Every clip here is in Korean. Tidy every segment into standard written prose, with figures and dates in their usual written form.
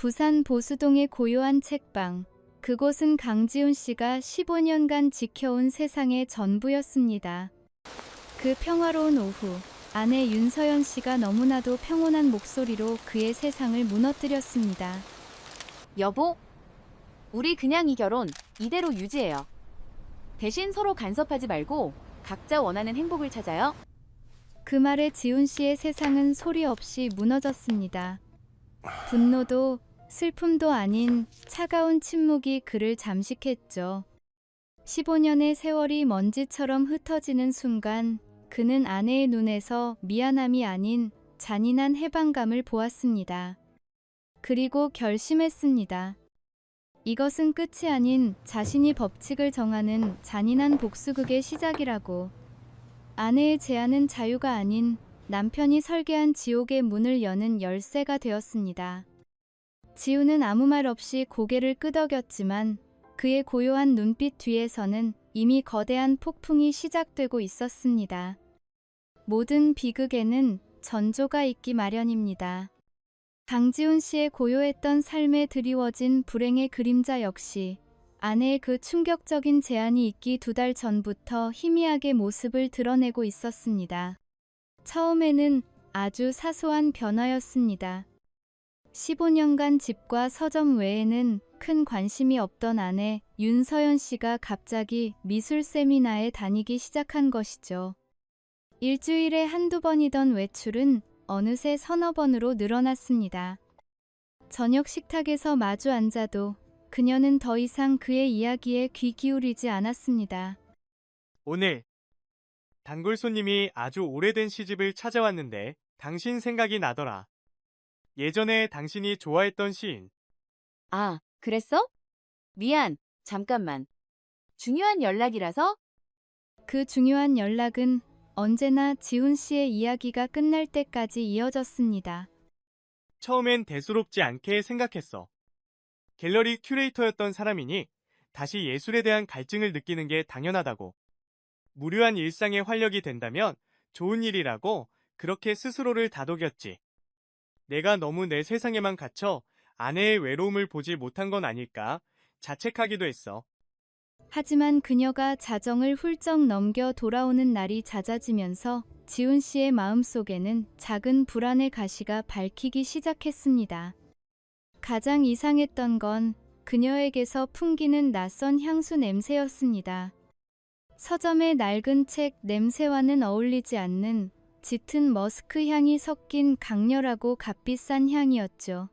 부산 보수동의 고요한 책방. 그곳은 강지훈 씨가 15년간 지켜온 세상의 전부였습니다. 그 평화로운 오후, 아내 윤서연 씨가 너무나도 평온한 목소리로 그의 세상을 무너뜨렸습니다. 여보, 우리 그냥 이 결혼 이대로 유지해요. 대신 서로 간섭하지 말고 각자 원하는 행복을 찾아요. 그 말에 지훈 씨의 세상은 소리 없이 무너졌습니다. 분노도 슬픔도 아닌 차가운 침묵이 그를 잠식했죠. 15년의 세월이 먼지처럼 흩어지는 순간 그는 아내의 눈에서 미안함이 아닌 잔인한 해방감을 보았습니다. 그리고 결심했습니다. 이것은 끝이 아닌 자신이 법칙을 정하는 잔인한 복수극의 시작이라고. 아내의 제안은 자유가 아닌 남편이 설계한 지옥의 문을 여는 열쇠가 되었습니다. 지훈은 아무 말 없이 고개를 끄덕였지만 그의 고요한 눈빛 뒤에서는 이미 거대한 폭풍이 시작되고 있었습니다. 모든 비극에는 전조가 있기 마련입니다. 강지훈 씨의 고요했던 삶에 드리워진 불행의 그림자 역시 아내의 그 충격적인 제안이 있기 2달 전부터 희미하게 모습을 드러내고 있었습니다. 처음에는 아주 사소한 변화였습니다. 15년간 집과 서점 외에는 큰 관심이 없던 아내 윤서연 씨가 갑자기 미술 세미나에 다니기 시작한 것이죠. 일주일에 한두 번이던 외출은 어느새 서너 번으로 늘어났습니다. 저녁 식탁에서 마주 앉아도 그녀는 더 이상 그의 이야기에 귀 기울이지 않았습니다. 오늘 단골 손님이 아주 오래된 시집을 찾아왔는데 당신 생각이 나더라. 예전에 당신이 좋아했던 시인. 아, 그랬어? 미안, 잠깐만. 중요한 연락이라서? 그 중요한 연락은 언제나 지훈 씨의 이야기가 끝날 때까지 이어졌습니다. 처음엔 대수롭지 않게 생각했어. 갤러리 큐레이터였던 사람이니 다시 예술에 대한 갈증을 느끼는 게 당연하다고. 무료한 일상에 활력이 된다면 좋은 일이라고 그렇게 스스로를 다독였지. 내가 너무 내 세상에만 갇혀 아내의 외로움을 보지 못한 건 아닐까 자책하기도 했어. 하지만 그녀가 자정을 훌쩍 넘겨 돌아오는 날이 잦아지면서 지훈 씨의 마음속에는 작은 불안의 가시가 밝히기 시작했습니다. 가장 이상했던 건 그녀에게서 풍기는 낯선 향수 냄새였습니다. 서점의 낡은 책 냄새와는 어울리지 않는 짙은 머스크 향이 섞인 강렬하고 값비싼 향이었죠.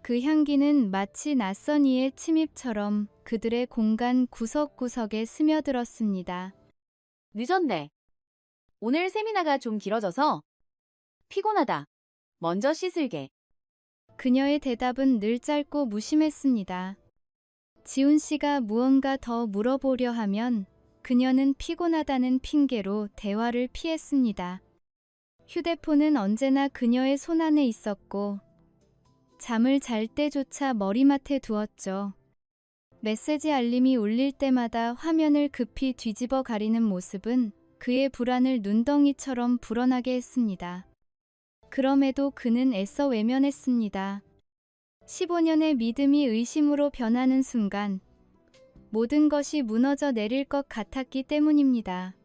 그 향기는 마치 낯선 이의 침입처럼 그들의 공간 구석구석에 스며들었습니다. 늦었네. 오늘 세미나가 좀 길어져서 피곤하다. 먼저 씻을게. 그녀의 대답은 늘 짧고 무심했습니다. 지훈 씨가 무언가 더 물어보려 하면 그녀는 피곤하다는 핑계로 대화를 피했습니다. 휴대폰은 언제나 그녀의 손안에 있었고 잠을 잘 때조차 머리맡에 두었죠. 메시지 알림이 울릴 때마다 화면을 급히 뒤집어 가리는 모습은 그의 불안을 눈덩이처럼 불어나게 했습니다. 그럼에도 그는 애써 외면했습니다. 15년의 믿음이 의심으로 변하는 순간 모든 것이 무너져 내릴 것 같았기 때문입니다.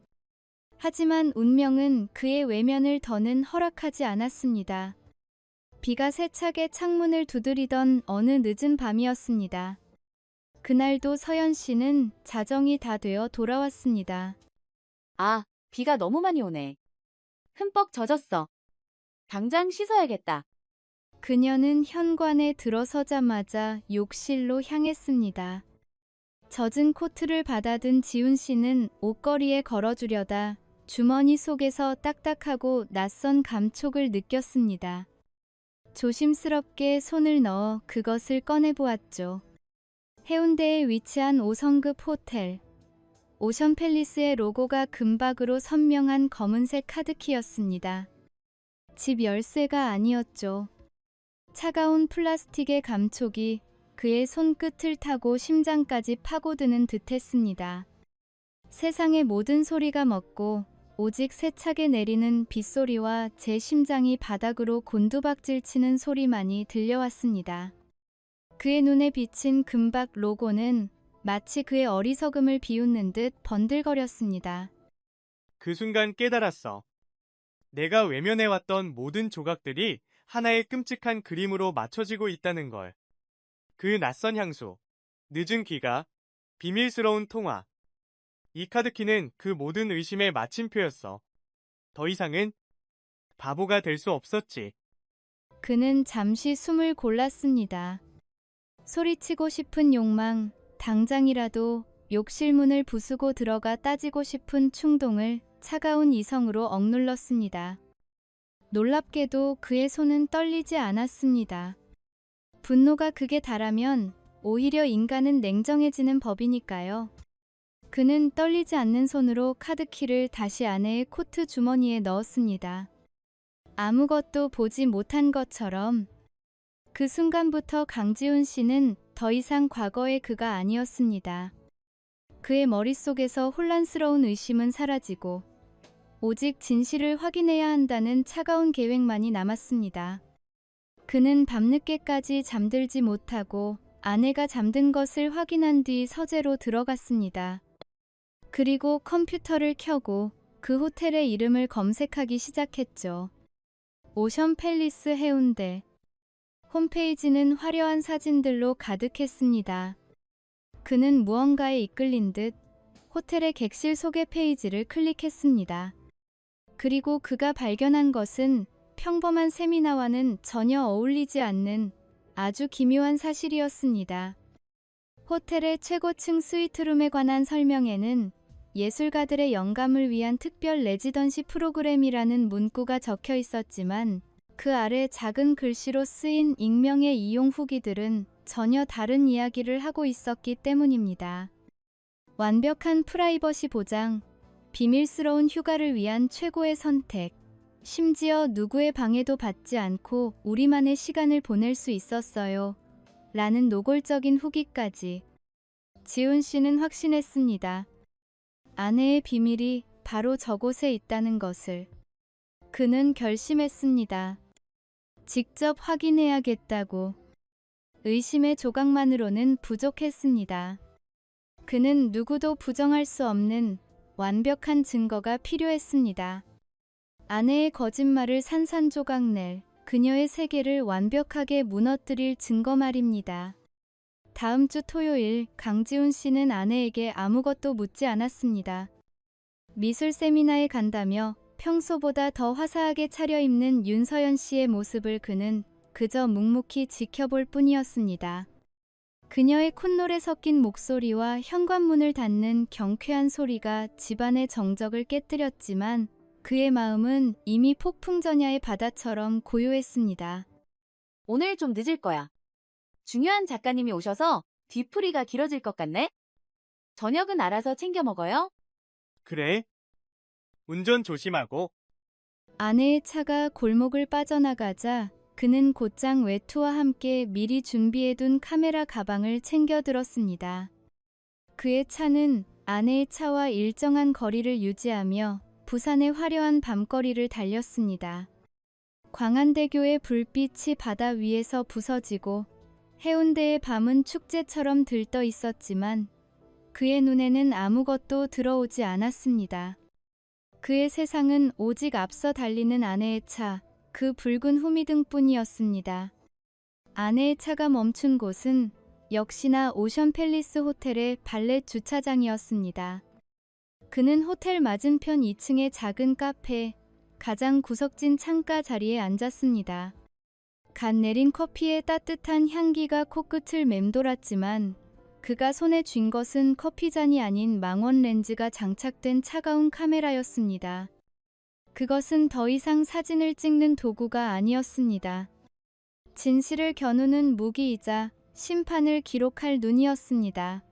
하지만 운명은 그의 외면을 더는 허락하지 않았습니다. 비가 세차게 창문을 두드리던 어느 늦은 밤이었습니다. 그날도 서연 씨는 자정이 다 되어 돌아왔습니다. 아, 비가 너무 많이 오네. 흠뻑 젖었어. 당장 씻어야겠다. 그녀는 현관에 들어서자마자 욕실로 향했습니다. 젖은 코트를 받아든 지훈 씨는 옷걸이에 걸어주려다 주머니 속에서 딱딱하고 낯선 감촉을 느꼈습니다. 조심스럽게 손을 넣어 그것을 꺼내보았죠. 해운대에 위치한 5성급 호텔. 오션팰리스의 로고가 금박으로 선명한 검은색 카드키였습니다. 집 열쇠가 아니었죠. 차가운 플라스틱의 감촉이 그의 손끝을 타고 심장까지 파고드는 듯했습니다. 세상의 모든 소리가 멎고 오직 세차게 내리는 빗소리와 제 심장이 바닥으로 곤두박질 치는 소리만이 들려왔습니다. 그의 눈에 비친 금박 로고는 마치 그의 어리석음을 비웃는 듯 번들거렸습니다. 그 순간 깨달았어. 내가 외면해왔던 모든 조각들이 하나의 끔찍한 그림으로 맞춰지고 있다는 걸. 그 낯선 향수, 늦은 귀가, 비밀스러운 통화. 이 카드키는 그 모든 의심의 마침표였어. 더 이상은 바보가 될 수 없었지. 그는 잠시 숨을 골랐습니다. 소리치고 싶은 욕망, 당장이라도 욕실문을 부수고 들어가 따지고 싶은 충동을 차가운 이성으로 억눌렀습니다. 놀랍게도 그의 손은 떨리지 않았습니다. 분노가 극에 달하면 오히려 인간은 냉정해지는 법이니까요. 그는 떨리지 않는 손으로 카드키를 다시 아내의 코트 주머니에 넣었습니다. 아무것도 보지 못한 것처럼 그 순간부터 강지훈 씨는 더 이상 과거의 그가 아니었습니다. 그의 머릿속에서 혼란스러운 의심은 사라지고 오직 진실을 확인해야 한다는 차가운 계획만이 남았습니다. 그는 밤늦게까지 잠들지 못하고 아내가 잠든 것을 확인한 뒤 서재로 들어갔습니다. 그리고 컴퓨터를 켜고 그 호텔의 이름을 검색하기 시작했죠. 오션 팰리스 해운대. 홈페이지는 화려한 사진들로 가득했습니다. 그는 무언가에 이끌린 듯 호텔의 객실 소개 페이지를 클릭했습니다. 그리고 그가 발견한 것은 평범한 세미나와는 전혀 어울리지 않는 아주 기묘한 사실이었습니다. 호텔의 최고층 스위트룸에 관한 설명에는 예술가들의 영감을 위한 특별 레지던시 프로그램이라는 문구가 적혀 있었지만 그 아래 작은 글씨로 쓰인 익명의 이용 후기들은 전혀 다른 이야기를 하고 있었기 때문입니다. 완벽한 프라이버시 보장, 비밀스러운 휴가를 위한 최고의 선택, 심지어 누구의 방해도 받지 않고 우리만의 시간을 보낼 수 있었어요. 라는 노골적인 후기까지. 지훈 씨는 확신했습니다. 아내의 비밀이 바로 저곳에 있다는 것을. 그는 결심했습니다. 직접 확인해야겠다고. 의심의 조각만으로는 부족했습니다. 그는 누구도 부정할 수 없는 완벽한 증거가 필요했습니다. 아내의 거짓말을 산산조각낼 그녀의 세계를 완벽하게 무너뜨릴 증거 말입니다. 다음 주 토요일 강지훈 씨는 아내에게 아무것도 묻지 않았습니다. 미술 세미나에 간다며 평소보다 더 화사하게 차려입는 윤서연 씨의 모습을 그는 그저 묵묵히 지켜볼 뿐이었습니다. 그녀의 콧노래 섞인 목소리와 현관문을 닫는 경쾌한 소리가 집안의 정적을 깨뜨렸지만 그의 마음은 이미 폭풍전야의 바다처럼 고요했습니다. 오늘 좀 늦을 거야. 중요한 작가님이 오셔서 뒤풀이가 길어질 것 같네? 저녁은 알아서 챙겨 먹어요? 그래? 운전 조심하고. 아내의 차가 골목을 빠져나가자 그는 곧장 외투와 함께 미리 준비해둔 카메라 가방을 챙겨 들었습니다. 그의 차는 아내의 차와 일정한 거리를 유지하며 부산의 화려한 밤거리를 달렸습니다. 광안대교의 불빛이 바다 위에서 부서지고 해운대의 밤은 축제처럼 들떠 있었지만 그의 눈에는 아무것도 들어오지 않았습니다. 그의 세상은 오직 앞서 달리는 아내의 차, 그 붉은 후미등뿐이었습니다. 아내의 차가 멈춘 곳은 역시나 오션 팰리스 호텔의 발렛 주차장이었습니다. 그는 호텔 맞은편 2층의 작은 카페, 가장 구석진 창가 자리에 앉았습니다. 갓 내린 커피의 따뜻한 향기가 코끝을 맴돌았지만 그가 손에 쥔 것은 커피잔이 아닌 망원 렌즈가 장착된 차가운 카메라였습니다. 그것은 더 이상 사진을 찍는 도구가 아니었습니다. 진실을 겨누는 무기이자 심판을 기록할 눈이었습니다.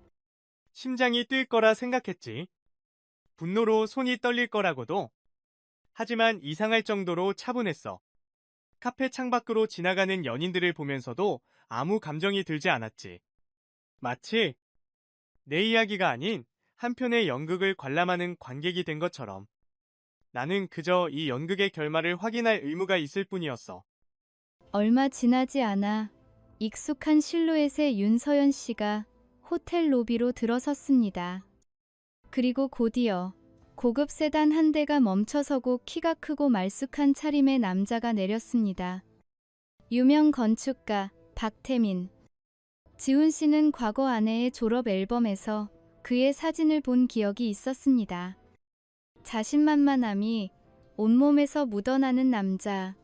심장이 뛸 거라 생각했지. 분노로 손이 떨릴 거라고도. 하지만 이상할 정도로 차분했어. 카페 창밖으로 지나가는 연인들을 보면서도 아무 감정이 들지 않았지. 마치 내 이야기가 아닌 한 편의 연극을 관람하는 관객이 된 것처럼. 나는 그저 이 연극의 결말을 확인할 의무가 있을 뿐이었어. 얼마 지나지 않아 익숙한 실루엣의 윤서연 씨가 호텔 로비로 들어섰습니다. 그리고 곧이어 고급 세단 한 대가 멈춰서고 키가 크고 말쑥한 차림의 남자가 내렸습니다. 유명 건축가 박태민. 지훈 씨는 과거 아내의 졸업 앨범에서 그의 사진을 본 기억이 있었습니다. 자신만만함이 온몸에서 묻어나는 남자.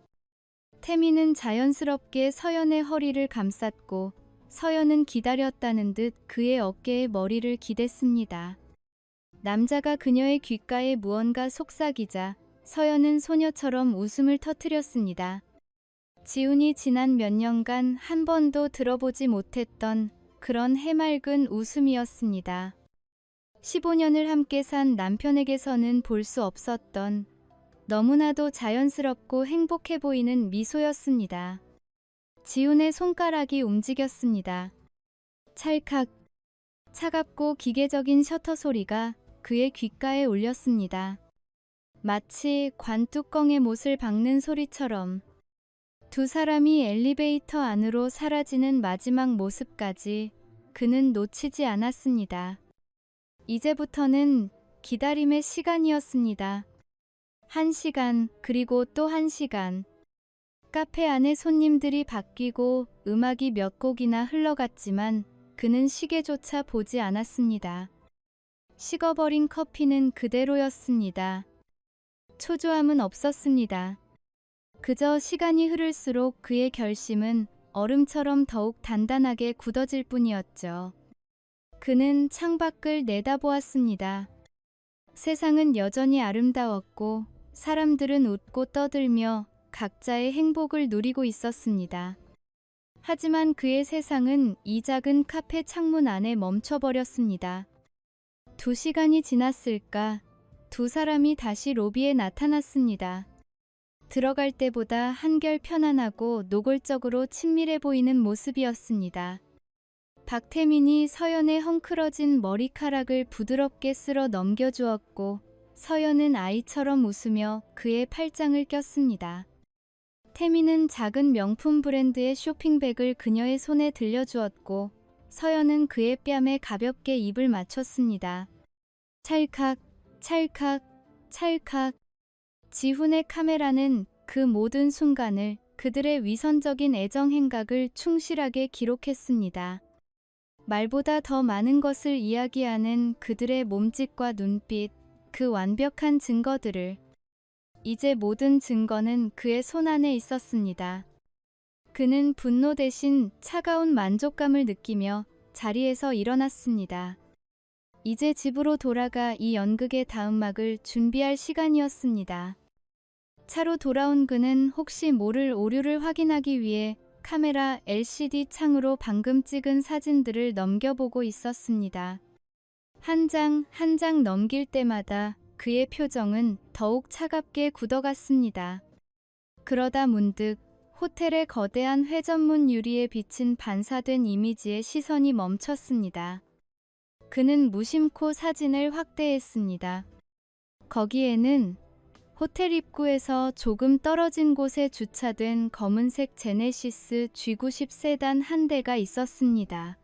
태민은 자연스럽게 서연의 허리를 감쌌고 서연은 기다렸다는 듯 그의 어깨에 머리를 기댔습니다. 남자가 그녀의 귓가에 무언가 속삭이자 서연은 소녀처럼 웃음을 터뜨렸습니다. 지훈이 지난 몇 년간 한 번도 들어보지 못했던 그런 해맑은 웃음이었습니다. 15년을 함께 산 남편에게서는 볼 수 없었던 너무나도 자연스럽고 행복해 보이는 미소였습니다. 지훈의 손가락이 움직였습니다. 찰칵. 차갑고 기계적인 셔터 소리가 그의 귓가에 울렸습니다. 마치 관뚜껑에 못을 박는 소리처럼. 두 사람이 엘리베이터 안으로 사라지는 마지막 모습까지 그는 놓치지 않았습니다. 이제부터는 기다림의 시간이었습니다. 1시간, 그리고 또 1시간. 카페 안에 손님들이 바뀌고 음악이 몇 곡이나 흘러갔지만 그는 시계조차 보지 않았습니다. 식어버린 커피는 그대로였습니다. 초조함은 없었습니다. 그저 시간이 흐를수록 그의 결심은 얼음처럼 더욱 단단하게 굳어질 뿐이었죠. 그는 창밖을 내다보았습니다. 세상은 여전히 아름다웠고 사람들은 웃고 떠들며 각자의 행복을 누리고 있었습니다. 하지만 그의 세상은 이 작은 카페 창문 안에 멈춰버렸습니다. 2시간이 지났을까? 두 사람이 다시 로비에 나타났습니다. 들어갈 때보다 한결 편안하고 노골적으로 친밀해 보이는 모습이었습니다. 박태민이 서연의 헝클어진 머리카락을 부드럽게 쓸어 넘겨주었고 서연은 아이처럼 웃으며 그의 팔짱을 꼈습니다. 태민은 작은 명품 브랜드의 쇼핑백을 그녀의 손에 들려주었고 서연은 그의 뺨에 가볍게 입을 맞췄습니다. 찰칵, 찰칵, 찰칵. 지훈의 카메라는 그 모든 순간을 그들의 위선적인 애정 행각을 충실하게 기록했습니다. 말보다 더 많은 것을 이야기하는 그들의 몸짓과 눈빛, 그 완벽한 증거들을. 이제 모든 증거는 그의 손안에 있었습니다. 그는 분노 대신 차가운 만족감을 느끼며 자리에서 일어났습니다. 이제 집으로 돌아가 이 연극의 다음 막을 준비할 시간이었습니다. 차로 돌아온 그는 혹시 모를 오류를 확인하기 위해 카메라 LCD 창으로 방금 찍은 사진들을 넘겨보고 있었습니다. 한 장 한 장 넘길 때마다 그의 표정은 더욱 차갑게 굳어갔습니다. 그러다 문득 호텔의 거대한 회전문 유리에 비친 반사된 이미지에 시선이 멈췄습니다. 그는 무심코 사진을 확대했습니다. 거기에는 호텔 입구에서 조금 떨어진 곳에 주차된 검은색 제네시스 G90 세단 한 대가 있었습니다.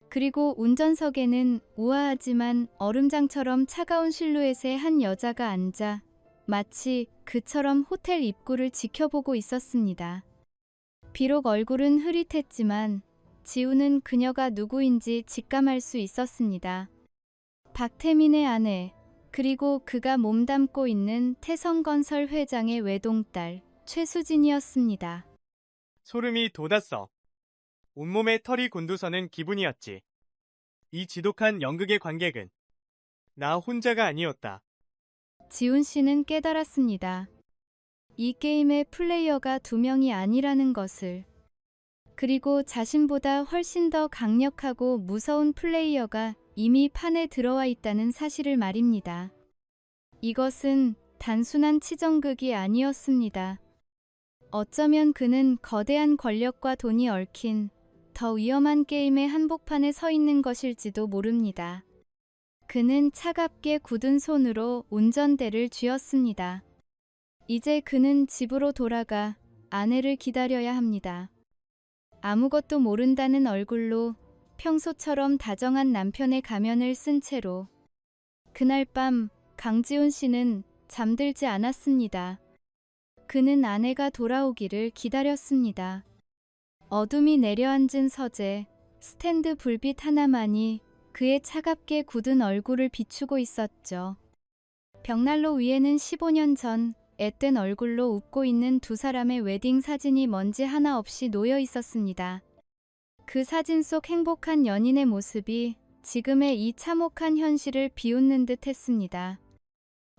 그리고 운전석에는 우아하지만 얼음장처럼 차가운 실루엣의 한 여자가 앉아 마치 그처럼 호텔 입구를 지켜보고 있었습니다. 비록 얼굴은 흐릿했지만 지훈은 그녀가 누구인지 직감할 수 있었습니다. 박태민의 아내, 그리고 그가 몸담고 있는 태성건설 회장의 외동딸 최수진이었습니다. 소름이 돋았어. 온몸에 털이 곤두서는 기분이었지. 이 지독한 연극의 관객은 나 혼자가 아니었다. 지훈 씨는 깨달았습니다. 이 게임의 플레이어가 2명이 아니라는 것을. 그리고 자신보다 훨씬 더 강력하고 무서운 플레이어가 이미 판에 들어와 있다는 사실을 말입니다. 이것은 단순한 치정극이 아니었습니다. 어쩌면 그는 거대한 권력과 돈이 얽힌 더 위험한 게임의 한복판에 서 있는 것일지도 모릅니다. 그는 차갑게 굳은 손으로 운전대를 쥐었습니다. 이제 그는 집으로 돌아가 아내를 기다려야 합니다. 아무것도 모른다는 얼굴로 평소처럼 다정한 남편의 가면을 쓴 채로 그날 밤 강지훈 씨는 잠들지 않았습니다. 그는 아내가 돌아오기를 기다렸습니다. 어둠이 내려앉은 서재, 스탠드 불빛 하나만이 그의 차갑게 굳은 얼굴을 비추고 있었죠. 벽난로 위에는 15년 전 앳된 얼굴로 웃고 있는 두 사람의 웨딩 사진이 먼지 하나 없이 놓여 있었습니다. 그 사진 속 행복한 연인의 모습이 지금의 이 참혹한 현실을 비웃는 듯 했습니다.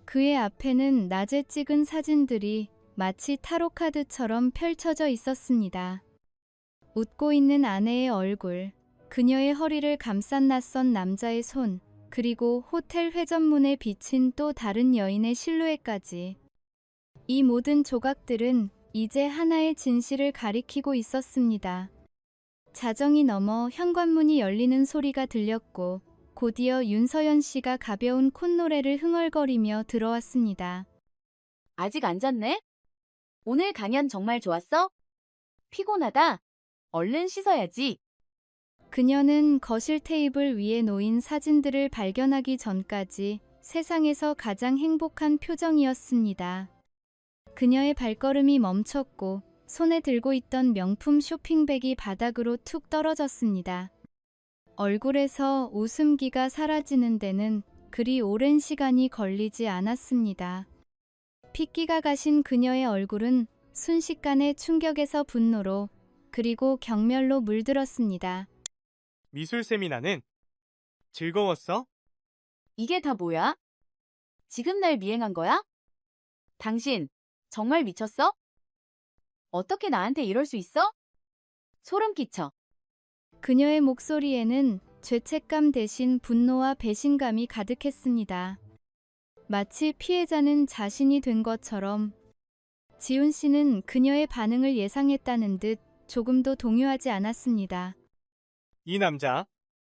그의 앞에는 낮에 찍은 사진들이 마치 타로카드처럼 펼쳐져 있었습니다. 웃고 있는 아내의 얼굴, 그녀의 허리를 감싼 낯선 남자의 손, 그리고 호텔 회전문에 비친 또 다른 여인의 실루엣까지. 이 모든 조각들은 이제 하나의 진실을 가리키고 있었습니다. 자정이 넘어 현관문이 열리는 소리가 들렸고 곧이어 윤서연 씨가 가벼운 콧노래를 흥얼거리며 들어왔습니다. 아직 안 잤네? 오늘 강연 정말 좋았어? 피곤하다. 얼른 씻어야지. 그녀는 거실 테이블 위에 놓인 사진들을 발견하기 전까지 세상에서 가장 행복한 표정이었습니다. 그녀의 발걸음이 멈췄고 손에 들고 있던 명품 쇼핑백이 바닥으로 툭 떨어졌습니다. 얼굴에서 웃음기가 사라지는 데는 그리 오랜 시간이 걸리지 않았습니다. 핏기가 가신 그녀의 얼굴은 순식간에 충격에서 분노로 그리고 경멸로 물들었습니다. 미술 세미나는 즐거웠어? 이게 다 뭐야? 지금 날 미행한 거야? 당신 정말 미쳤어? 어떻게 나한테 이럴 수 있어? 소름 끼쳐. 그녀의 목소리에는 죄책감 대신 분노와 배신감이 가득했습니다. 마치 피해자는 자신이 된 것처럼. 지훈 씨는 그녀의 반응을 예상했다는 듯 조금도 동요하지 않았습니다. 이 남자,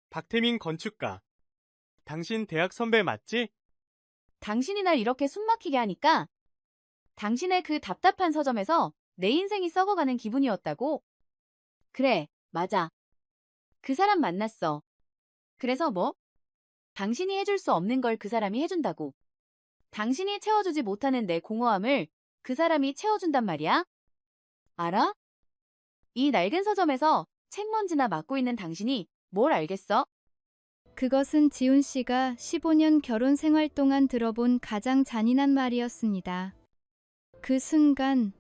박태민 건축가. 당신 대학 선배 맞지? 당신이 날 이렇게 숨막히게 하니까 당신의 그 답답한 서점에서 내 인생이 썩어가는 기분이었다고? 그래, 맞아. 그 사람 만났어. 그래서 뭐? 당신이 해줄 수 없는 걸 그 사람이 해준다고. 당신이 채워주지 못하는 내 공허함을 그 사람이 채워준단 말이야? 알아? 이 낡은 서점에서 책먼지나 맡고 있는 당신이 뭘 알겠어? 그것은 지훈 씨가 15년 결혼 생활 동안 들어본 가장 잔인한 말이었습니다. 그 순간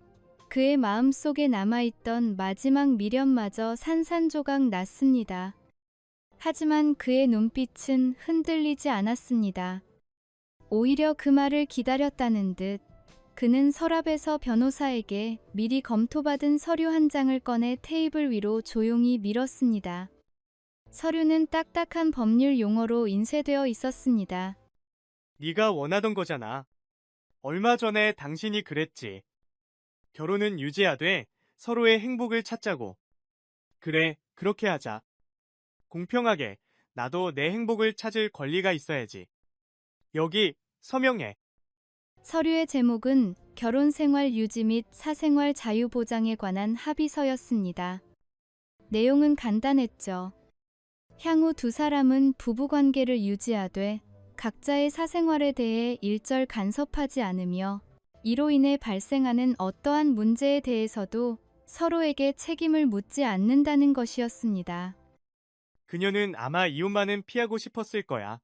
그의 마음속에 남아있던 마지막 미련마저 산산조각 났습니다. 하지만 그의 눈빛은 흔들리지 않았습니다. 오히려 그 말을 기다렸다는 듯 그는 서랍에서 변호사에게 미리 검토받은 서류 한 장을 꺼내 테이블 위로 조용히 밀었습니다. 서류는 딱딱한 법률 용어로 인쇄되어 있었습니다. 네가 원하던 거잖아. 얼마 전에 당신이 그랬지. 결혼은 유지하되 서로의 행복을 찾자고. 그래, 그렇게 하자. 공평하게 나도 내 행복을 찾을 권리가 있어야지. 여기 서명해. 서류의 제목은 결혼생활 유지 및 사생활 자유 보장에 관한 합의서였습니다. 내용은 간단했죠. 향후 두 사람은 부부관계를 유지하되 각자의 사생활에 대해 일절 간섭하지 않으며 이로 인해 발생하는 어떠한 문제에 대해서도 서로에게 책임을 묻지 않는다는 것이었습니다. 그녀는 아마 이혼만은 피하고 싶었을 거야.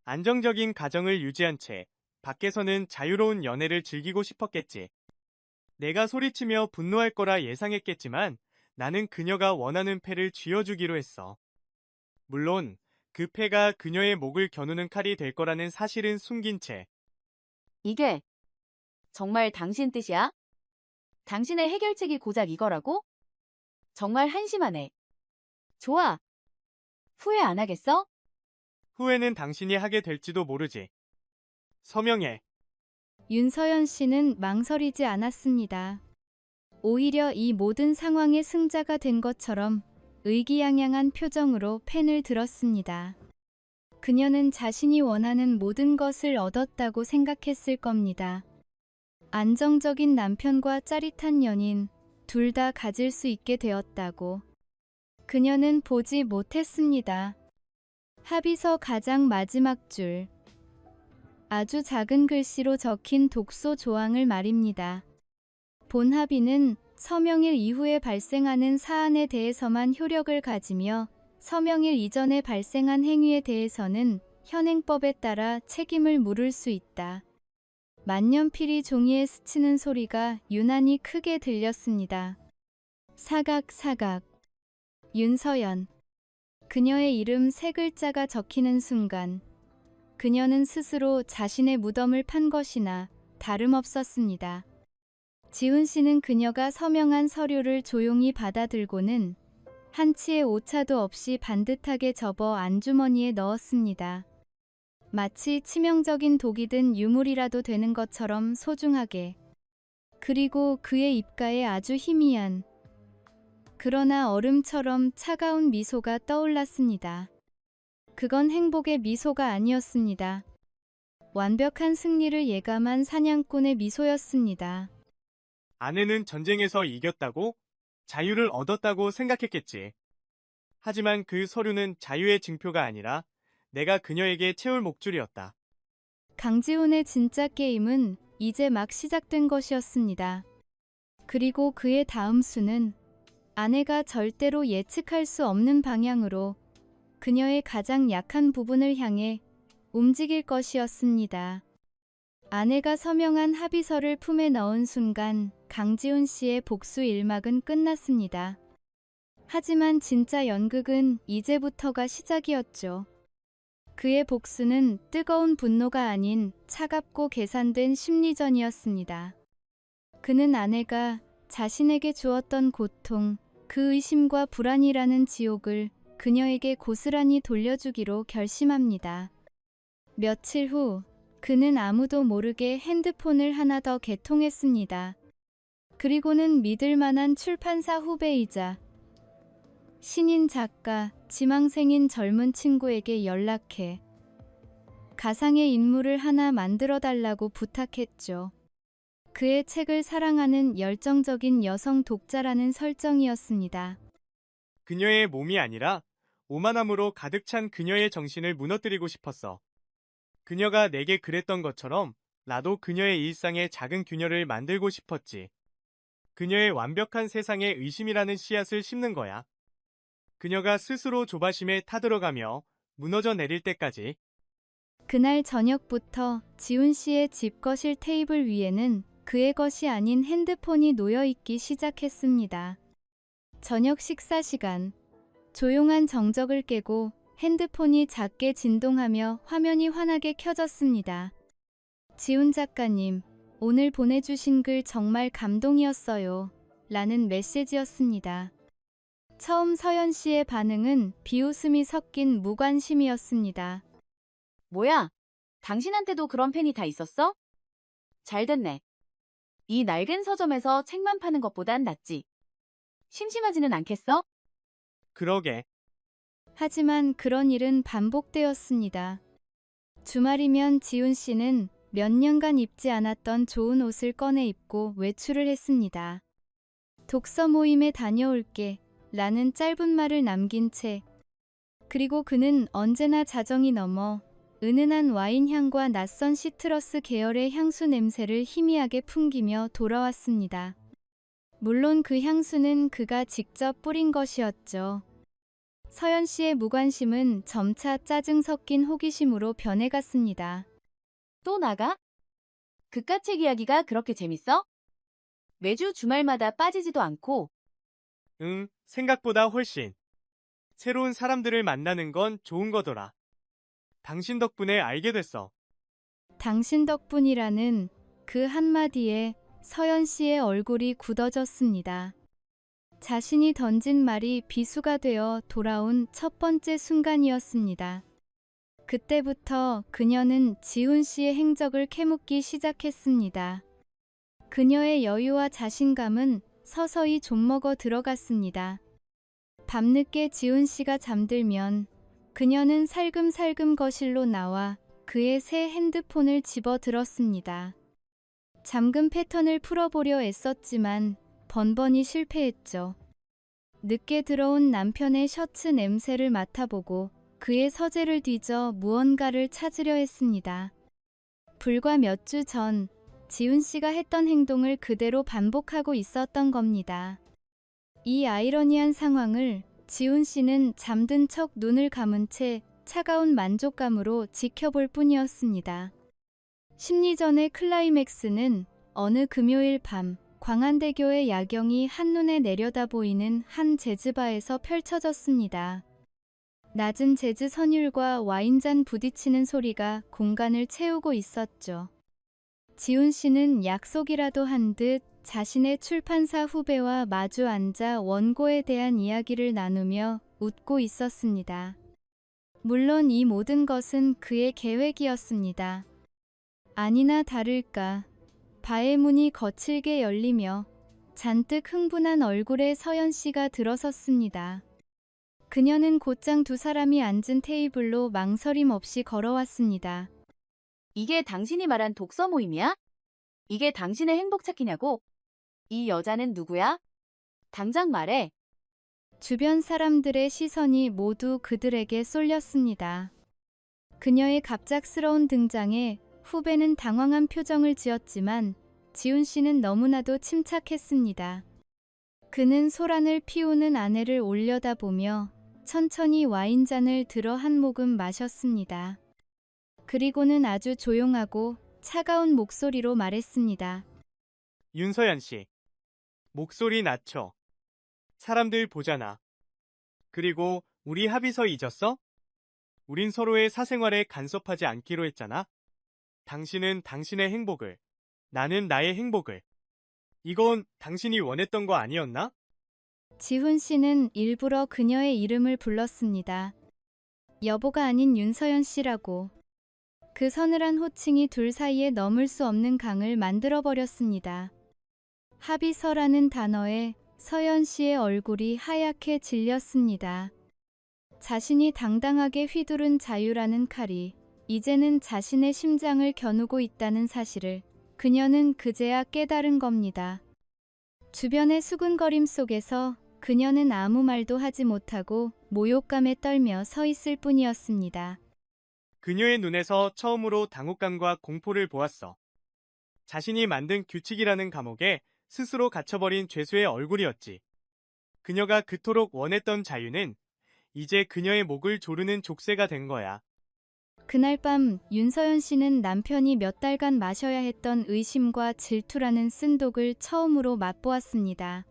안정적인 가정을 유지한 채 밖에서는 자유로운 연애를 즐기고 싶었겠지. 내가 소리치며 분노할 거라 예상했겠지만 나는 그녀가 원하는 패를 쥐어주기로 했어. 물론 그 패가 그녀의 목을 겨누는 칼이 될 거라는 사실은 숨긴 채. 이게 정말 당신 뜻이야? 당신의 해결책이 고작 이거라고? 정말 한심하네. 좋아. 후회 안 하겠어? 후회는 당신이 하게 될지도 모르지. 서명해. 윤서연 씨는 망설이지 않았습니다. 오히려 이 모든 상황의 승자가 된 것처럼 의기양양한 표정으로 펜을 들었습니다. 그녀는 자신이 원하는 모든 것을 얻었다고 생각했을 겁니다. 안정적인 남편과 짜릿한 연인, 둘 다 가질 수 있게 되었다고. 그녀는 보지 못했습니다. 합의서 가장 마지막 줄. 아주 작은 글씨로 적힌 독소 조항을 말입니다. 본 합의는 서명일 이후에 발생하는 사안에 대해서만 효력을 가지며 서명일 이전에 발생한 행위에 대해서는 현행법에 따라 책임을 물을 수 있다. 만년필이 종이에 스치는 소리가 유난히 크게 들렸습니다. 사각. 윤서연. 그녀의 이름 세 글자가 적히는 순간 그녀는 스스로 자신의 무덤을 판 것이나 다름없었습니다. 지훈 씨는 그녀가 서명한 서류를 조용히 받아들고는 한치의 오차도 없이 반듯하게 접어 안주머니에 넣었습니다. 마치 치명적인 독이 든 유물이라도 되는 것처럼 소중하게. 그리고 그의 입가에 아주 희미한 그러나 얼음처럼 차가운 미소가 떠올랐습니다. 그건 행복의 미소가 아니었습니다. 완벽한 승리를 예감한 사냥꾼의 미소였습니다. 아내는 전쟁에서 이겼다고? 자유를 얻었다고 생각했겠지. 하지만 그 서류는 자유의 증표가 아니라 내가 그녀에게 채울 목줄이었다. 강지훈의 진짜 게임은 이제 막 시작된 것이었습니다. 그리고 그의 다음 수는 아내가 절대로 예측할 수 없는 방향으로 그녀의 가장 약한 부분을 향해 움직일 것이었습니다. 아내가 서명한 합의서를 품에 넣은 순간 강지훈 씨의 복수 일막은 끝났습니다. 하지만 진짜 연극은 이제부터가 시작이었죠. 그의 복수는 뜨거운 분노가 아닌 차갑고 계산된 심리전이었습니다. 그는 아내가 자신에게 주었던 고통, 그 의심과 불안이라는 지옥을 그녀에게 고스란히 돌려주기로 결심합니다. 며칠 후 그는 아무도 모르게 핸드폰을 하나 더 개통했습니다. 그리고는 믿을 만한 출판사 후배이자 신인 작가, 지망생인 젊은 친구에게 연락해 가상의 인물을 하나 만들어달라고 부탁했죠. 그의 책을 사랑하는 열정적인 여성 독자라는 설정이었습니다. 그녀의 몸이 아니라 오만함으로 가득 찬 그녀의 정신을 무너뜨리고 싶었어. 그녀가 내게 그랬던 것처럼 나도 그녀의 일상에 작은 균열을 만들고 싶었지. 그녀의 완벽한 세상에 의심이라는 씨앗을 심는 거야. 그녀가 스스로 조바심에 타들어가며 무너져 내릴 때까지. 그날 저녁부터 지훈 씨의 집 거실 테이블 위에는 그의 것이 아닌 핸드폰이 놓여 있기 시작했습니다. 저녁 식사 시간. 조용한 정적을 깨고 핸드폰이 작게 진동하며 화면이 환하게 켜졌습니다. 지훈 작가님, 오늘 보내주신 글 정말 감동이었어요. 라는 메시지였습니다. 처음 서연 씨의 반응은 비웃음이 섞인 무관심이었습니다. 뭐야? 당신한테도 그런 펜이 다 있었어? 잘 됐네. 이 낡은 서점에서 책만 파는 것보단 낫지. 심심하지는 않겠어? 그러게. 하지만 그런 일은 반복되었습니다. 주말이면 지훈 씨는 몇 년간 입지 않았던 좋은 옷을 꺼내 입고 외출을 했습니다. 독서 모임에 다녀올게 라는 짧은 말을 남긴 채 그리고 그는 언제나 자정이 넘어 은은한 와인 향과 낯선 시트러스 계열의 향수 냄새를 희미하게 풍기며 돌아왔습니다. 물론 그 향수는 그가 직접 뿌린 것이었죠. 서연 씨의 무관심은 점차 짜증 섞인 호기심으로 변해갔습니다. 또 나가? 그깟 책 이야기가 그렇게 재밌어? 매주 주말마다 빠지지도 않고. 응, 생각보다 훨씬. 새로운 사람들을 만나는 건 좋은 거더라. 당신 덕분에 알게 됐어. 당신 덕분이라는 그 한마디에 서연 씨의 얼굴이 굳어졌습니다. 자신이 던진 말이 비수가 되어 돌아온 첫 번째 순간이었습니다. 그때부터 그녀는 지훈 씨의 행적을 캐묻기 시작했습니다. 그녀의 여유와 자신감은 서서히 좀먹어 들어갔습니다. 밤늦게 지훈 씨가 잠들면 그녀는 살금살금 거실로 나와 그의 새 핸드폰을 집어들었습니다. 잠금 패턴을 풀어보려 애썼지만 번번이 실패했죠. 늦게 들어온 남편의 셔츠 냄새를 맡아보고 그의 서재를 뒤져 무언가를 찾으려 했습니다. 불과 몇 주 전 지훈 씨가 했던 행동을 그대로 반복하고 있었던 겁니다. 이 아이러니한 상황을 지훈 씨는 잠든 척 눈을 감은 채 차가운 만족감으로 지켜볼 뿐이었습니다. 심리전의 클라이맥스는 어느 금요일 밤 광안대교의 야경이 한눈에 내려다 보이는 한 재즈바에서 펼쳐졌습니다. 낮은 재즈 선율과 와인잔 부딪히는 소리가 공간을 채우고 있었죠. 지훈 씨는 약속이라도 한 듯 자신의 출판사 후배와 마주 앉아 원고에 대한 이야기를 나누며 웃고 있었습니다. 물론 이 모든 것은 그의 계획이었습니다. 아니나 다를까 바의 문이 거칠게 열리며 잔뜩 흥분한 얼굴에 서연 씨가 들어섰습니다. 그녀는 곧장 두 사람이 앉은 테이블로 망설임 없이 걸어왔습니다. 이게 당신이 말한 독서 모임이야? 이게 당신의 행복 찾기냐고? 이 여자는 누구야? 당장 말해. 주변 사람들의 시선이 모두 그들에게 쏠렸습니다. 그녀의 갑작스러운 등장에 후배는 당황한 표정을 지었지만 지훈 씨는 너무나도 침착했습니다. 그는 소란을 피우는 아내를 올려다보며 천천히 와인잔을 들어 한 모금 마셨습니다. 그리고는 아주 조용하고 차가운 목소리로 말했습니다. 윤서연 씨, 목소리 낮춰. 사람들 보잖아. 그리고 우리 합의서 잊었어? 우린 서로의 사생활에 간섭하지 않기로 했잖아. 당신은 당신의 행복을, 나는 나의 행복을. 이건 당신이 원했던 거 아니었나? 지훈 씨는 일부러 그녀의 이름을 불렀습니다. 여보가 아닌 윤서연 씨라고. 그 서늘한 호칭이 둘 사이에 넘을 수 없는 강을 만들어버렸습니다. 합의서라는 단어에 서연 씨의 얼굴이 하얗게 질렸습니다. 자신이 당당하게 휘두른 자유라는 칼이 이제는 자신의 심장을 겨누고 있다는 사실을 그녀는 그제야 깨달은 겁니다. 주변의 수군거림 속에서 그녀는 아무 말도 하지 못하고 모욕감에 떨며 서 있을 뿐이었습니다. 그녀의 눈에서 처음으로 당혹감과 공포를 보았어. 자신이 만든 규칙이라는 감옥에 스스로 갇혀버린 죄수의 얼굴이었지. 그녀가 그토록 원했던 자유는 이제 그녀의 목을 조르는 족쇄가 된 거야. 그날 밤 윤서연 씨는 남편이 몇 달간 마셔야 했던 의심과 질투라는 쓴독을 처음으로 맛보았습니다.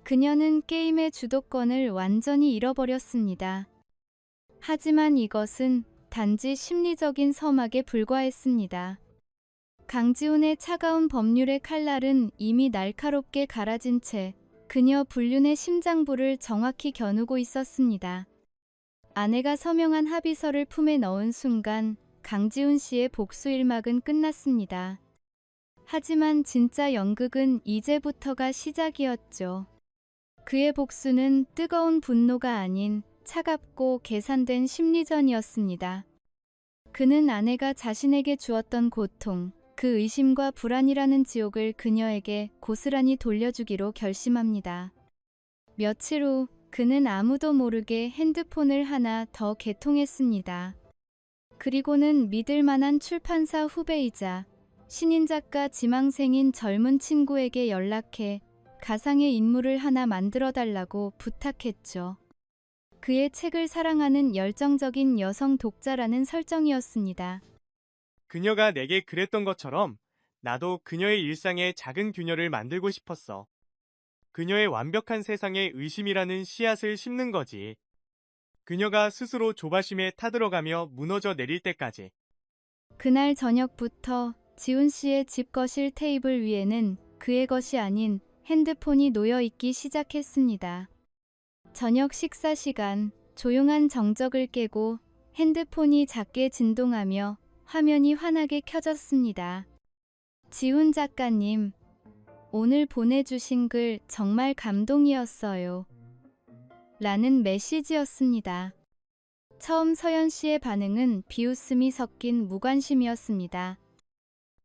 그녀는 게임의 주도권을 완전히 잃어버렸습니다. 하지만 이것은 단지 심리적인 서막에 불과했습니다. 강지훈의 차가운 법률의 칼날은 이미 날카롭게 갈아진 채 그녀 불륜의 심장부를 정확히 겨누고 있었습니다. 아내가 서명한 합의서를 품에 넣은 순간 강지훈 씨의 복수 일막은 끝났습니다. 하지만 진짜 연극은 이제부터가 시작이었죠. 그의 복수는 뜨거운 분노가 아닌 차갑고 계산된 심리전이었습니다. 그는 아내가 자신에게 주었던 고통, 그 의심과 불안이라는 지옥을 그녀에게 고스란히 돌려주기로 결심합니다. 며칠 후 그는 아무도 모르게 핸드폰을 하나 더 개통했습니다. 그리고는 믿을 만한 출판사 후배이자 신인 작가 지망생인 젊은 친구에게 연락해 가상의 인물을 하나 만들어달라고 부탁했죠. 그의 책을 사랑하는 열정적인 여성 독자라는 설정이었습니다. 그녀가 내게 그랬던 것처럼 나도 그녀의 일상에 작은 균열을 만들고 싶었어. 그녀의 완벽한 세상에 의심이라는 씨앗을 심는 거지. 그녀가 스스로 조바심에 타들어가며 무너져 내릴 때까지. 그날 저녁부터 지훈 씨의 집 거실 테이블 위에는 그의 것이 아닌 핸드폰이 놓여 있기 시작했습니다. 저녁 식사 시간, 조용한 정적을 깨고 핸드폰이 작게 진동하며 화면이 환하게 켜졌습니다. 지훈 작가님, 오늘 보내주신 글 정말 감동이었어요. 라는 메시지였습니다. 처음 서연 씨의 반응은 비웃음이 섞인 무관심이었습니다.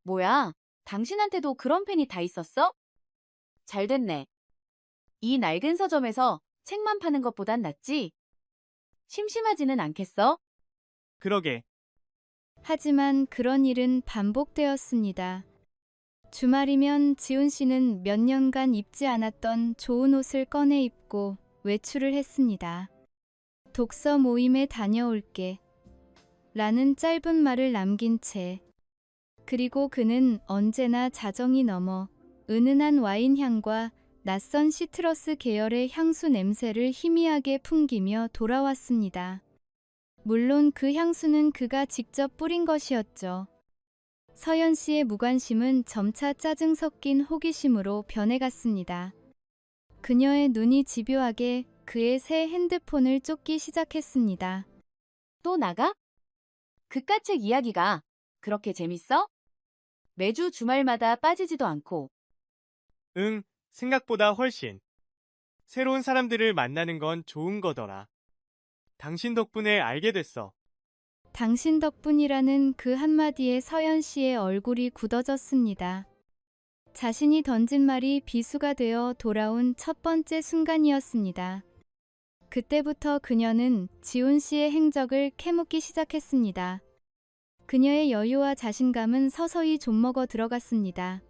뭐야? 당신한테도 그런 팬이 다 있었어? 잘 됐네. 이 낡은 서점에서 책만 파는 것보단 낫지? 심심하지는 않겠어? 그러게. 하지만 그런 일은 반복되었습니다. 주말이면 지훈 씨는 몇 년간 입지 않았던 좋은 옷을 꺼내 입고 외출을 했습니다. 독서 모임에 다녀올게. 라는 짧은 말을 남긴 채. 그리고 그는 언제나 자정이 넘어 은은한 와인 향과 낯선 시트러스 계열의 향수 냄새를 희미하게 풍기며 돌아왔습니다. 물론 그 향수는 그가 직접 뿌린 것이었죠. 서연 씨의 무관심은 점차 짜증 섞인 호기심으로 변해갔습니다. 그녀의 눈이 집요하게 그의 새 핸드폰을 쫓기 시작했습니다. 또 나가? 그깟 책 이야기가 그렇게 재밌어? 매주 주말마다 빠지지도 않고. 응, 생각보다 훨씬. 새로운 사람들을 만나는 건 좋은 거더라. 당신 덕분에 알게 됐어. 당신 덕분이라는 그 한마디에 서연 씨의 얼굴이 굳어졌습니다. 자신이 던진 말이 비수가 되어 돌아온 첫 번째 순간이었습니다. 그때부터 그녀는 지훈 씨의 행적을 캐묻기 시작했습니다. 그녀의 여유와 자신감은 서서히 좀먹어 들어갔습니다.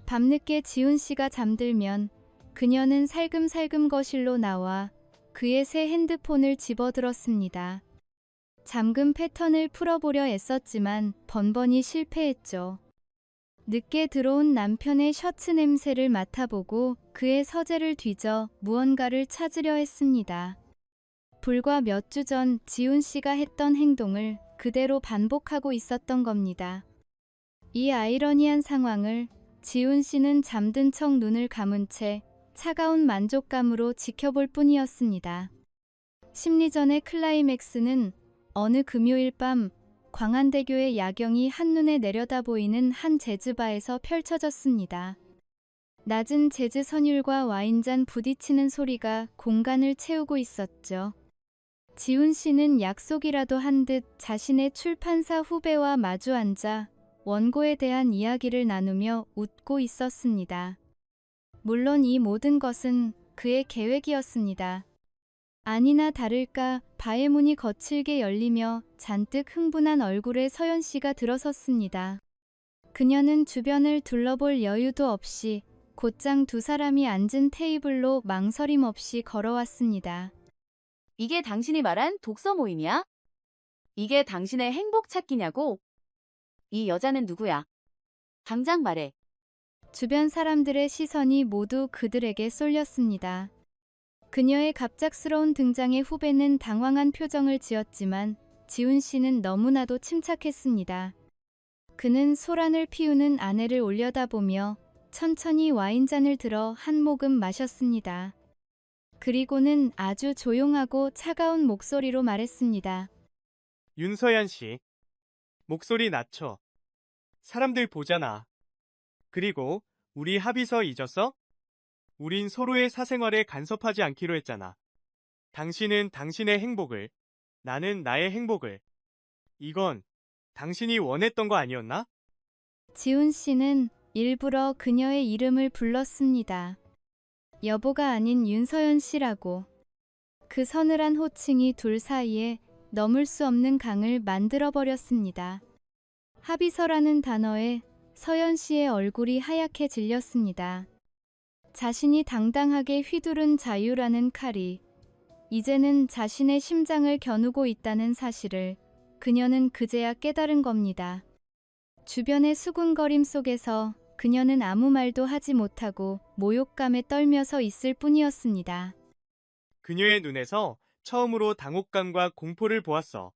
밤늦게 지훈 씨가 잠들면 그녀는 살금살금 거실로 나와 그의 새 핸드폰을 집어들었습니다. 잠금 패턴을 풀어보려 애썼지만 번번이 실패했죠. 늦게 들어온 남편의 셔츠 냄새를 맡아보고 그의 서재를 뒤져 무언가를 찾으려 했습니다. 불과 몇 주 전 지훈 씨가 했던 행동을 그대로 반복하고 있었던 겁니다. 이 아이러니한 상황을 지훈 씨는 잠든 척 눈을 감은 채 차가운 만족감으로 지켜볼 뿐이었습니다. 심리전의 클라이맥스는 어느 금요일 밤 광안대교의 야경이 한눈에 내려다 보이는 한 재즈바에서 펼쳐졌습니다. 낮은 재즈 선율과 와인잔 부딪히는 소리가 공간을 채우고 있었죠. 지훈 씨는 약속이라도 한 듯 자신의 출판사 후배와 마주 앉아 원고에 대한 이야기를 나누며 웃고 있었습니다. 물론 이 모든 것은 그의 계획이었습니다. 아니나 다를까 바의 문이 거칠게 열리며 잔뜩 흥분한 얼굴에 서연 씨가 들어섰습니다. 그녀는 주변을 둘러볼 여유도 없이 곧장 두 사람이 앉은 테이블로 망설임 없이 걸어왔습니다. 이게 당신이 말한 독서 모임이야? 이게 당신의 행복 찾기냐고? 이 여자는 누구야? 당장 말해. 주변 사람들의 시선이 모두 그들에게 쏠렸습니다. 그녀의 갑작스러운 등장에 후배는 당황한 표정을 지었지만 지훈 씨는 너무나도 침착했습니다. 그는 소란을 피우는 아내를 올려다보며 천천히 와인잔을 들어 한 모금 마셨습니다. 그리고는 아주 조용하고 차가운 목소리로 말했습니다. 윤서연 씨. 목소리 낮춰. 사람들 보잖아. 그리고 우리 합의서 잊었어? 우린 서로의 사생활에 간섭하지 않기로 했잖아. 당신은 당신의 행복을, 나는 나의 행복을. 이건 당신이 원했던 거 아니었나? 지훈 씨는 일부러 그녀의 이름을 불렀습니다. 여보가 아닌 윤서연 씨라고. 그 서늘한 호칭이 둘 사이에 넘을 수 없는 강을 만들어버렸습니다. 합의서라는 단어에 서연 씨의 얼굴이 하얗게 질렸습니다. 자신이 당당하게 휘두른 자유라는 칼이 이제는 자신의 심장을 겨누고 있다는 사실을 그녀는 그제야 깨달은 겁니다. 주변의 수군거림 속에서 그녀는 아무 말도 하지 못하고 모욕감에 떨면서 있을 뿐이었습니다. 그녀의 눈에서 처음으로 당혹감과 공포를 보았어.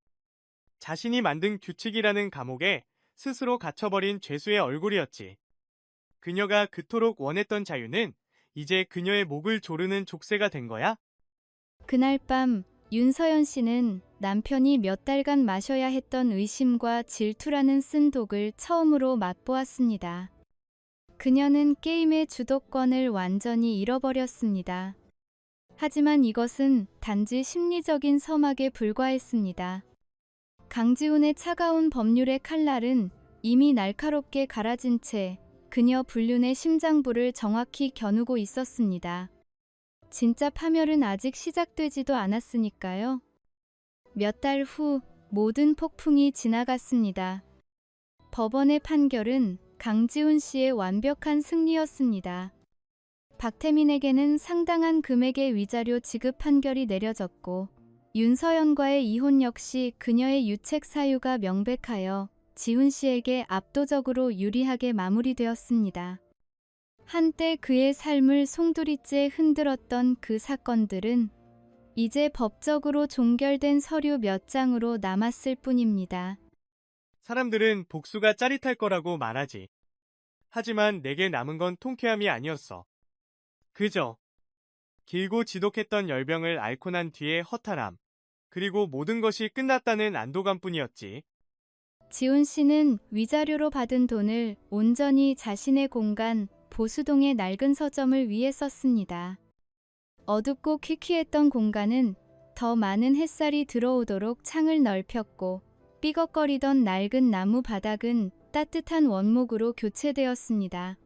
자신이 만든 규칙이라는 감옥에 스스로 갇혀버린 죄수의 얼굴이었지. 그녀가 그토록 원했던 자유는 이제 그녀의 목을 조르는 족쇄가 된 거야? 그날 밤 윤서연 씨는 남편이 몇 달간 마셔야 했던 의심과 질투라는 쓴 독을 처음으로 맛보았습니다. 그녀는 게임의 주도권을 완전히 잃어버렸습니다. 하지만 이것은 단지 심리적인 서막에 불과했습니다. 강지훈의 차가운 법률의 칼날은 이미 날카롭게 갈아진 채 그녀 불륜의 심장부를 정확히 겨누고 있었습니다. 진짜 파멸은 아직 시작되지도 않았으니까요. 몇 달 후 모든 폭풍이 지나갔습니다. 법원의 판결은 강지훈 씨의 완벽한 승리였습니다. 박태민에게는 상당한 금액의 위자료 지급 판결이 내려졌고 윤서연과의 이혼 역시 그녀의 유책 사유가 명백하여 지훈 씨에게 압도적으로 유리하게 마무리되었습니다. 한때 그의 삶을 송두리째 흔들었던 그 사건들은 이제 법적으로 종결된 서류 몇 장으로 남았을 뿐입니다. 사람들은 복수가 짜릿할 거라고 말하지. 하지만 내게 남은 건 통쾌함이 아니었어. 그저 길고 지독했던 열병을 앓고 난 뒤의 허탈함, 그리고 모든 것이 끝났다는 안도감뿐이었지. 지훈 씨는 위자료로 받은 돈을 온전히 자신의 공간 보수동의 낡은 서점을 위해 썼습니다. 어둡고 퀴퀴했던 공간은 더 많은 햇살이 들어오도록 창을 넓혔고 삐걱거리던 낡은 나무 바닥은 따뜻한 원목으로 교체되었습니다.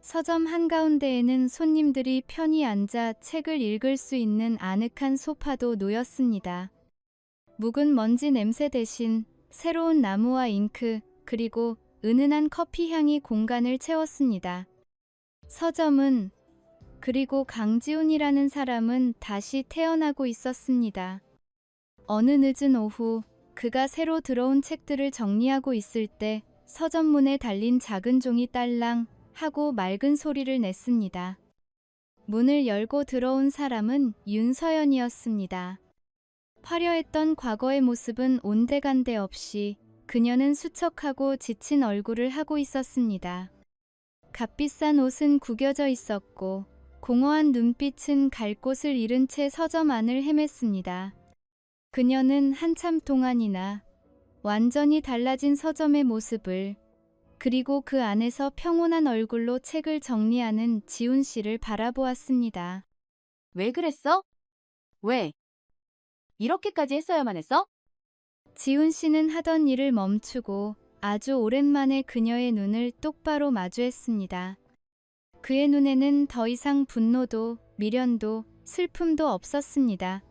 서점 한가운데에는 손님들이 편히 앉아 책을 읽을 수 있는 아늑한 소파도 놓였습니다. 묵은 먼지 냄새 대신 새로운 나무와 잉크 그리고 은은한 커피 향이 공간을 채웠습니다. 서점은 그리고 강지훈이라는 사람은 다시 태어나고 있었습니다. 어느 늦은 오후 그가 새로 들어온 책들을 정리하고 있을 때 서점 문에 달린 작은 종이 딸랑 하고 맑은 소리를 냈습니다. 문을 열고 들어온 사람은 윤서연이었습니다. 화려했던 과거의 모습은 온데간데 없이 그녀는 수척하고 지친 얼굴을 하고 있었습니다. 값비싼 옷은 구겨져 있었고 공허한 눈빛은 갈 곳을 잃은 채 서점 안을 헤맸습니다. 그녀는 한참 동안이나 완전히 달라진 서점의 모습을 그리고 그 안에서 평온한 얼굴로 책을 정리하는 지훈 씨를 바라보았습니다. 왜 그랬어? 왜? 이렇게까지 했어야만 했어? 지훈 씨는 하던 일을 멈추고 아주 오랜만에 그녀의 눈을 똑바로 마주했습니다. 그의 눈에는 더 이상 분노도 미련도 슬픔도 없었습니다.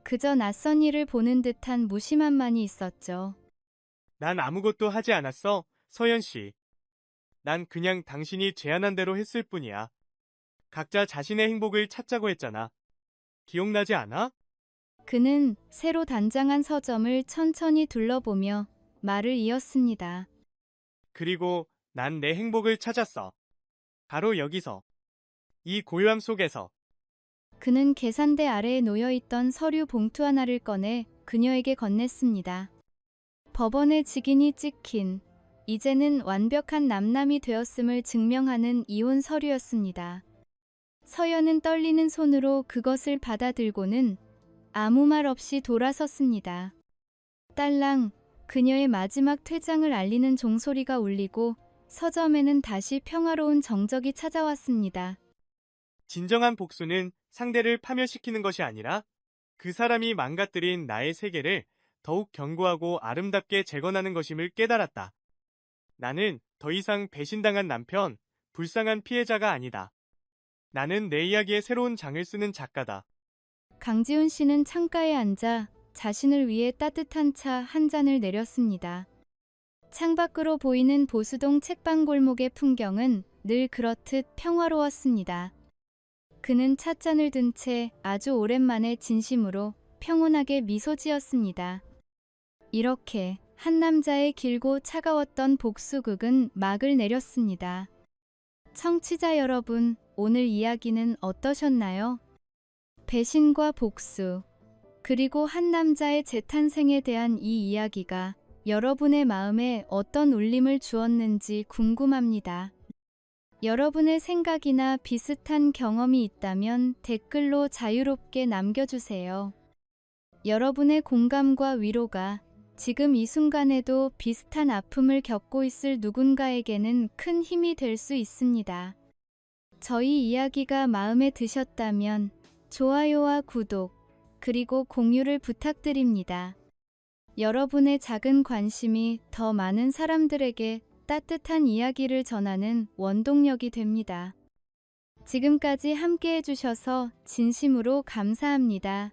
그저 낯선 이를 보는 듯한 무심함만이 있었죠. 난 아무것도 하지 않았어, 서연 씨. 난 그냥 당신이 제안한 대로 했을 뿐이야. 각자 자신의 행복을 찾자고 했잖아. 기억나지 않아? 그는 새로 단장한 서점을 천천히 둘러보며 말을 이었습니다. 그리고 난 내 행복을 찾았어. 바로 여기서. 이 고요함 속에서. 그는 계산대 아래에 놓여있던 서류 봉투 하나를 꺼내 그녀에게 건넸습니다. 법원의 직인이 찍힌 이제는 완벽한 남남이 되었음을 증명하는 이혼 서류였습니다. 서연은 떨리는 손으로 그것을 받아들고는 아무 말 없이 돌아섰습니다. 딸랑 그녀의 마지막 퇴장을 알리는 종소리가 울리고 서점에는 다시 평화로운 정적이 찾아왔습니다. 진정한 복수는 상대를 파멸시키는 것이 아니라 그 사람이 망가뜨린 나의 세계를 더욱 견고하고 아름답게 재건하는 것임을 깨달았다. 나는 더 이상 배신당한 남편, 불쌍한 피해자가 아니다. 나는 내 이야기에 새로운 장을 쓰는 작가다. 강지훈 씨는 창가에 앉아 자신을 위해 따뜻한 차 한 잔을 내렸습니다. 창밖으로 보이는 보수동 책방 골목의 풍경은 늘 그렇듯 평화로웠습니다. 그는 찻잔을 든 채 아주 오랜만에 진심으로 평온하게 미소 지었습니다. 이렇게 한 남자의 길고 차가웠던 복수극은 막을 내렸습니다. 청취자 여러분, 오늘 이야기는 어떠셨나요? 배신과 복수, 그리고 한 남자의 재탄생에 대한 이 이야기가 여러분의 마음에 어떤 울림을 주었는지 궁금합니다. 여러분의 생각이나 비슷한 경험이 있다면 댓글로 자유롭게 남겨주세요. 여러분의 공감과 위로가 지금 이 순간에도 비슷한 아픔을 겪고 있을 누군가에게는 큰 힘이 될 수 있습니다. 저희 이야기가 마음에 드셨다면 좋아요와 구독, 그리고 공유를 부탁드립니다. 여러분의 작은 관심이 더 많은 사람들에게 따뜻한 이야기를 전하는 원동력이 됩니다. 지금까지 함께 해주셔서 진심으로 감사합니다.